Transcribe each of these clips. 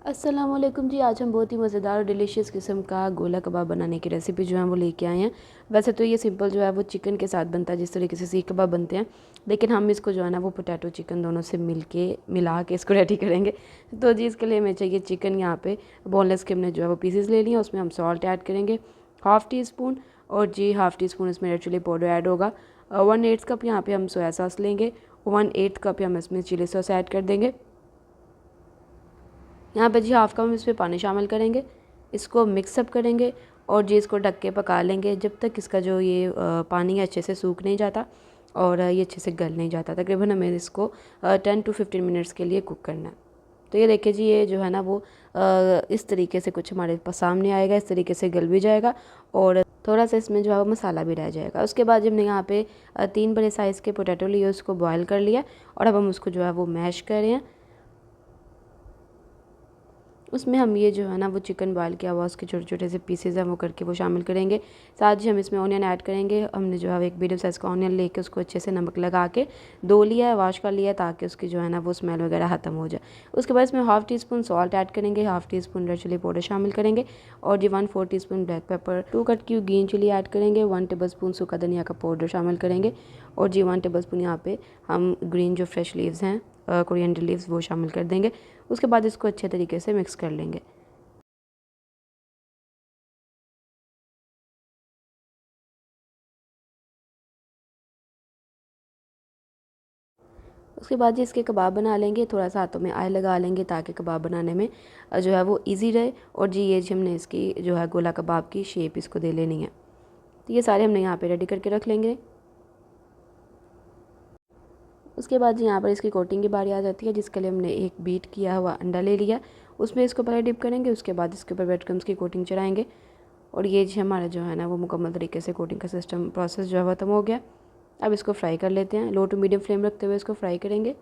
अस्सलामुअलैकुम जी। आज हम बहुत ही मज़ेदार और डिलीशियस किस्म का गोला कबाब बनाने की रेसिपी जो है वो लेके आए हैं। वैसे तो ये सिंपल जो है वो चिकन के साथ बनता है, जिस तरीके से सीख कबाब बनते हैं, लेकिन हम इसको जो है ना वो पोटैटो चिकन दोनों से मिला के इसको रेडी करेंगे। तो जी इसके लिए हमें चाहिए चिकन, यहाँ पे बोनलेस के हमने जो है वो पीसेस ले लिए। उसमें हम सॉल्ट ऐड करेंगे हाफ़ टी स्पून, और जी हाफ़ टी स्पून इसमें रेड चिली पाउडर ऐड होगा। 1/8 कप यहाँ पे हम सोया सॉस लेंगे। 1/8 कप हम इसमें चिली सॉस ऐड कर देंगे। यहाँ पे जी हाफ़ कप हम इसमें पानी शामिल करेंगे, इसको मिक्सअप करेंगे और जी इसको ढक के पका लेंगे जब तक इसका जो ये पानी है अच्छे से सूख नहीं जाता और ये अच्छे से गल नहीं जाता। तकरीबन हमें इसको 10 to 15 मिनट्स के लिए कुक करना है। तो ये देखिए जी, ये जो है ना वो इस तरीके से कुछ हमारे पास सामने आएगा, इस तरीके से गल भी जाएगा और थोड़ा सा इसमें जो है वो मसाला भी रह जाएगा। उसके बाद हमने यहाँ पे 3 बड़े साइज़ के पोटैटो लिए, उसको बॉयल कर लिया और अब हम उसको जो है वो मैश कर रहे हैं। उसमें हम ये जो है ना वो चिकन बॉयल किया हुआ उसके छोटे छोटे से पीसेज हैं वो करके वो शामिल करेंगे। साथ ही हम इसमें ऑनियन ऐड करेंगे। हमने जो है एक मीडियम साइज़ का ऑनियन लेके उसको अच्छे से नमक लगा के धो लिया है, वॉश कर लिया है, ताकि उसकी जो है ना वो स्मेल वगैरह ख़त्म हो जाए। उसके बाद इसमें half teaspoon salt add करेंगे, half teaspoon red chilli powder शामिल करेंगे और जी 1/4 teaspoon black pepper, 2 cut की ग्रीन चिली ऐड करेंगे, 1 टेबल स्पून सूखा धनिया का पाउडर शामिल करेंगे और जी 1 टेबल स्पून यहाँ पे हम ग्रीन जो फ्रेश लीव्स हैं, कोरिएंडर लीव्स, वो शामिल कर देंगे। उसके बाद इसको अच्छे तरीके से मिक्स कर लेंगे। उसके बाद जी इसके कबाब बना लेंगे। थोड़ा सा हाथों में ऑयल लगा लेंगे ताकि कबाब बनाने में जो है वो इजी रहे। और जी ये जी हमने इसकी जो है गोला कबाब की शेप इसको दे लेनी है। तो ये सारे हमने यहाँ पे रेडी करके रख लेंगे। उसके बाद जी यहाँ पर इसकी कोटिंग की बारी आ जाती है, जिसके लिए हमने एक बीट किया हुआ अंडा ले लिया। उसमें इसको पहले डिप करेंगे, उसके बाद इसके ऊपर ब्रेड क्रम्स की कोटिंग चढ़ाएंगे और ये जी हमारा जो है ना वो मुकम्मल तरीके से कोटिंग का सिस्टम प्रोसेस जो है ख़त्म हो गया। अब इसको फ्राई कर लेते हैं। लो टू मीडियम फ्लेम रखते हुए इसको फ्राई करेंगे।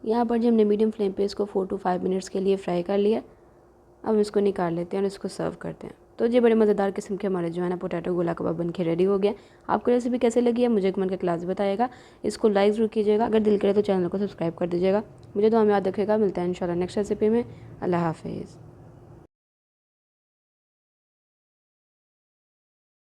यहाँ पर जी हमने मीडियम फ्लेम पे इसको 4 to 5 मिनट्स के लिए फ्राई कर लिया। अब हम इसको निकाल लेते हैं और इसको सर्व करते हैं। तो जी बड़े मज़ेदार किस्म के हमारे जो है ना पोटैटो गोला कबाब बन के रेडी हो गया। आपको रेसिपी कैसे लगी है मुझे कमेंट करके क्लास बताइएगा। इसको लाइक ज़रूर कीजिएगा, अगर दिल करे तो चैनल को सब्सक्राइब कर दीजिएगा। मुझे दुआ में याद रखेगा। मिलता है इंशाल्लाह नेक्स्ट रेसिपी में। अल्लाह हाफिज़।